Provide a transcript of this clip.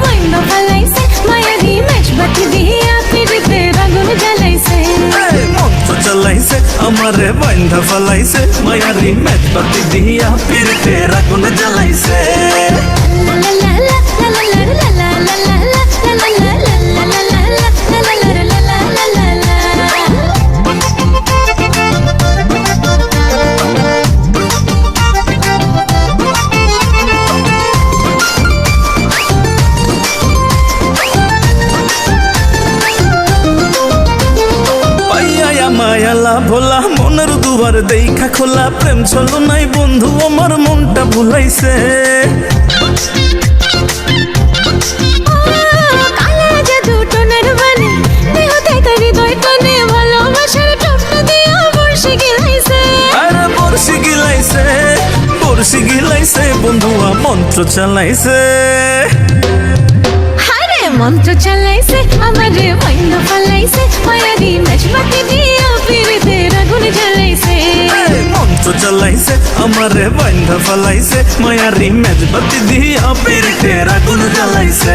বাইন্দা ফলাইছে মায়ারি মেজবাতি দিয়া পিড়িতে আগুন জ্বালাইছে মন্ত্র চালাইছে আমারে বাইন্ধা ফলাইছে মায়ারি মেজবাতি দিয়া পিড়িতে আগুন জ্বালাইছে মায়ালা ভোলা মনের দুয়ার দেখা খোলা প্রেম চলো নাই বন্ধু আমার মনটা ভুলাইছে কালা জাদু টোনার বানে দেহতে তারি দই টানে ভালোবাসার টপটা দিয়া বর্ষি গিলাইছে আরে বর্ষি গিলাইছে বন্ধুয়া মন্ত্র চালাইছে হারে মন্ত্র চালাইছে আমারে বাইন্দা ফলাইছে মায়ারি মেজবাতি দিয়া পিড়িতে আগুন জ্বালাইছে মন্ত্র চালাইছে আমারে বাইন্ধা ফলাইছে মায়ারি মেজবাতি দিয়া পিড়িতে আগুন জ্বালাইছে